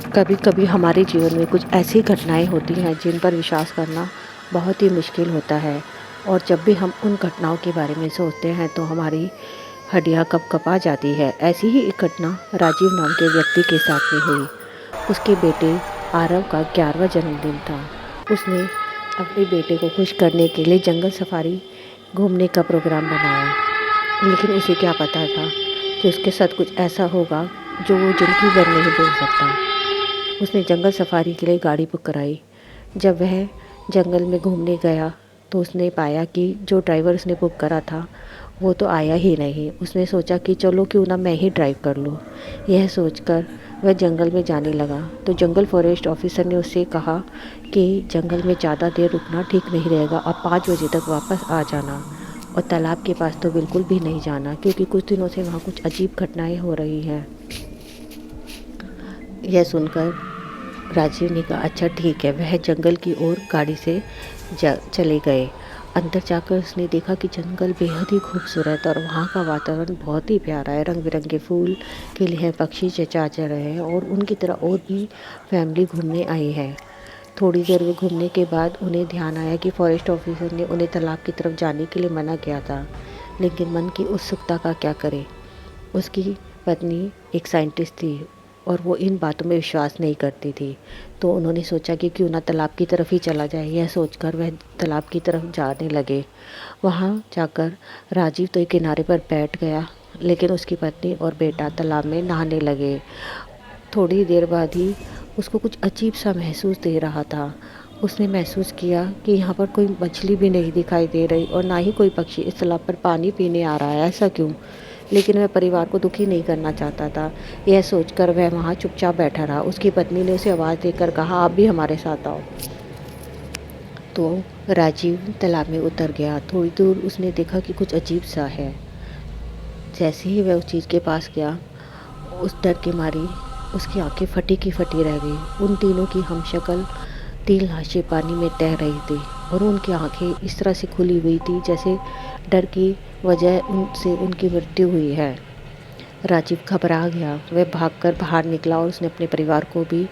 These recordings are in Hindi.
कभी कभी हमारे जीवन में कुछ ऐसी घटनाएं होती हैं जिन पर विश्वास करना बहुत ही मुश्किल होता है। और जब भी हम उन घटनाओं के बारे में सोचते हैं तो हमारी हड्डियां कँपा जाती है। ऐसी ही एक घटना राजीव नाम के व्यक्ति के साथ में हुई। उसके बेटे आरव का 11वां जन्मदिन था। उसने अपने बेटे को खुश करने के लिए जंगल सफारी घूमने का प्रोग्राम बनाया, लेकिन उसे क्या पता था कि उसके साथ कुछ ऐसा होगा जो वो ज़िंदगी भर नहीं भूल सकता। उसने जंगल सफारी के लिए गाड़ी बुक कराई। जब वह जंगल में घूमने गया तो उसने पाया कि जो ड्राइवर उसने बुक करा था वो तो आया ही नहीं। उसने सोचा कि चलो क्यों ना मैं ही ड्राइव कर लूँ। यह सोचकर वह जंगल में जाने लगा तो जंगल फॉरेस्ट ऑफिसर ने उससे कहा कि जंगल में ज़्यादा देर रुकना ठीक नहीं रहेगा, अब 5 बजे तक वापस आ जाना। और तालाब के पास तो बिल्कुल भी नहीं जाना, क्योंकि कुछ दिनों से वहाँ कुछ अजीब घटनाएं हो रही हैं। यह सुनकर राजीव ने कहा, अच्छा ठीक है। वह जंगल की ओर गाड़ी से चले गए। अंदर जाकर उसने देखा कि जंगल बेहद ही खूबसूरत और वहाँ का वातावरण बहुत ही प्यारा है। रंग बिरंगे फूल खिले हैं, पक्षी चहचहा रहे हैं और उनकी तरह और भी फैमिली घूमने आई है। थोड़ी देर में घूमने के बाद उन्हें ध्यान आया कि फॉरेस्ट ऑफिसर ने उन्हें तालाब की तरफ जाने के लिए मना किया था, लेकिन मन की उत्सुकता का क्या करे। उसकी पत्नी एक साइंटिस्ट थी और वो इन बातों में विश्वास नहीं करती थी, तो उन्होंने सोचा कि क्यों ना तालाब की तरफ ही चला जाए। यह सोचकर वह तालाब की तरफ जाने लगे। वहाँ जाकर राजीव तो एक किनारे पर बैठ गया, लेकिन उसकी पत्नी और बेटा तालाब में नहाने लगे। थोड़ी देर बाद ही उसको कुछ अजीब सा महसूस दे रहा था। उसने महसूस किया कि यहाँ पर कोई मछली भी नहीं दिखाई दे रही और ना ही कोई पक्षी इस तालाब पर पानी पीने आ रहा है, ऐसा क्यों। लेकिन वह परिवार को दुखी नहीं करना चाहता था। यह सोचकर वह वहाँ चुपचाप बैठा रहा। उसकी पत्नी ने उसे आवाज़ देकर कहा, आप भी हमारे साथ आओ। तो राजीव तालाब में उतर गया। थोड़ी दूर उसने देखा कि कुछ अजीब सा है। जैसे ही वह उस चीज़ के पास गया, उस डर के मारी उसकी आंखें फटी की फटी रह गई। उन तीनों की हमशक्ल 3 लाशें पानी में तैर रही थी और उनकी आंखें इस तरह से खुली हुई थी जैसे डर की वजह उनसे उनकी मृत्यु हुई है। राजीव घबरा गया। वह भागकर बाहर निकला और उसने अपने परिवार को भी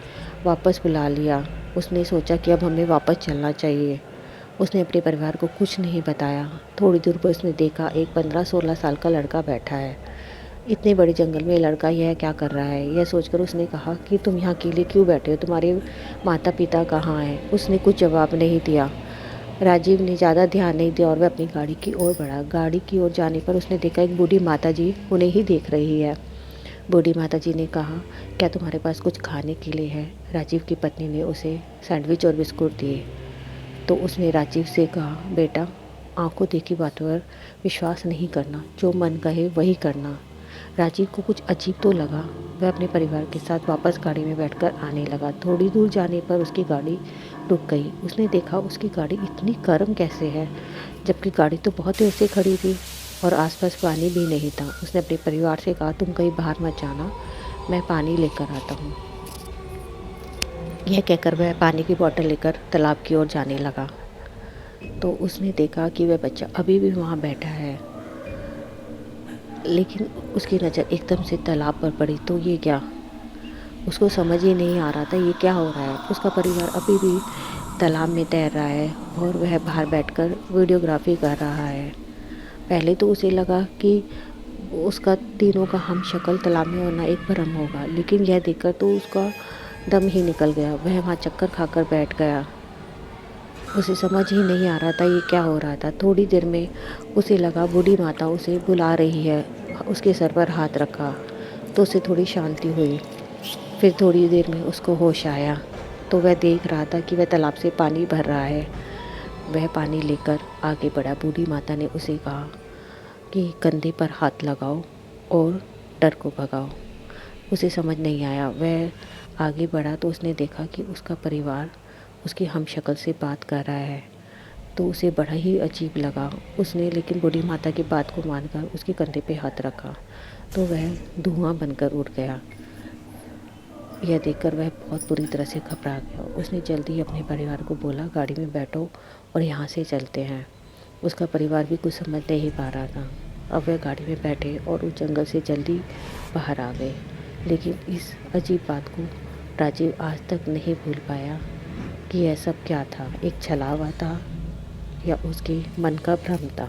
वापस बुला लिया। उसने सोचा कि अब हमें वापस चलना चाहिए। उसने अपने परिवार को कुछ नहीं बताया। थोड़ी दूर पर उसने देखा एक 15-16 साल का लड़का बैठा है। इतने बड़े जंगल में लड़का यह क्या कर रहा है। यह सोचकर उसने कहा कि तुम यहाँ अकेले क्यों बैठे हो, तुम्हारे माता पिता कहाँ हैं। उसने कुछ जवाब नहीं दिया। राजीव ने ज़्यादा ध्यान नहीं दिया और वह अपनी गाड़ी की ओर बढ़ा। गाड़ी की ओर जाने पर उसने देखा एक बूढ़ी माताजी उन्हें ही देख रही है। बूढ़ी माताजी ने कहा, क्या तुम्हारे पास कुछ खाने के लिए है। राजीव की पत्नी ने उसे सैंडविच और बिस्कुट दिए। तो उसने राजीव से कहा, बेटा आंखों देखी बातों पर विश्वास नहीं करना, जो मन कहे वही करना। राजीव को कुछ अजीब तो लगा। वह अपने परिवार के साथ वापस गाड़ी में बैठकर आने लगा। थोड़ी दूर जाने पर उसकी गाड़ी रुक गई। उसने देखा उसकी गाड़ी इतनी गर्म कैसे है, जबकि गाड़ी तो बहुत देर से खड़ी थी और आसपास पानी भी नहीं था। उसने अपने परिवार से कहा, तुम कहीं बाहर मत जाना, मैं पानी लेकर आता हूँ। यह कहकर वह पानी की बोतल लेकर तालाब की ओर जाने लगा। तो उसने देखा कि वह बच्चा अभी भी वहाँ बैठा है, लेकिन उसकी नज़र एकदम से तालाब पर पड़ी। तो ये क्या, उसको समझ ही नहीं आ रहा था ये क्या हो रहा है। उसका परिवार अभी भी तालाब में तैर रहा है और वह बाहर बैठकर वीडियोग्राफी कर रहा है। पहले तो उसे लगा कि उसका तीनों का हमशक्ल तालाब में होना एक भ्रम होगा, लेकिन यह देखकर तो उसका दम ही निकल गया। वह वहाँ चक्कर खाकर बैठ गया। उसे समझ ही नहीं आ रहा था ये क्या हो रहा था। थोड़ी देर में उसे लगा बूढ़ी माता उसे बुला रही है। उसके सर पर हाथ रखा तो उसे थोड़ी शांति हुई। फिर थोड़ी देर में उसको होश आया तो वह देख रहा था कि वह तालाब से पानी भर रहा है। वह पानी लेकर आगे बढ़ा। बूढ़ी माता ने उसे कहा कि कंधे पर हाथ लगाओ और डर को भगाओ। उसे समझ नहीं आया। वह आगे बढ़ा तो उसने देखा कि उसका परिवार उसकी हमशक्ल से बात कर रहा है, तो उसे बड़ा ही अजीब लगा। उसने लेकिन बूढ़ी माता की बात को मानकर उसके कंधे पे हाथ रखा तो वह धुआं बनकर उड़ गया। यह देखकर वह बहुत बुरी तरह से घबरा गया। उसने जल्दी ही अपने परिवार को बोला, गाड़ी में बैठो और यहाँ से चलते हैं। उसका परिवार भी कुछ समझ नहीं पा रहा था। अब वह गाड़ी में बैठे और उस जंगल से जल्दी बाहर आ गए। लेकिन इस अजीब बात को राजीव आज तक नहीं भूल पाया कि यह सब क्या था, एक छलावा था या उसके मन का भ्रम था।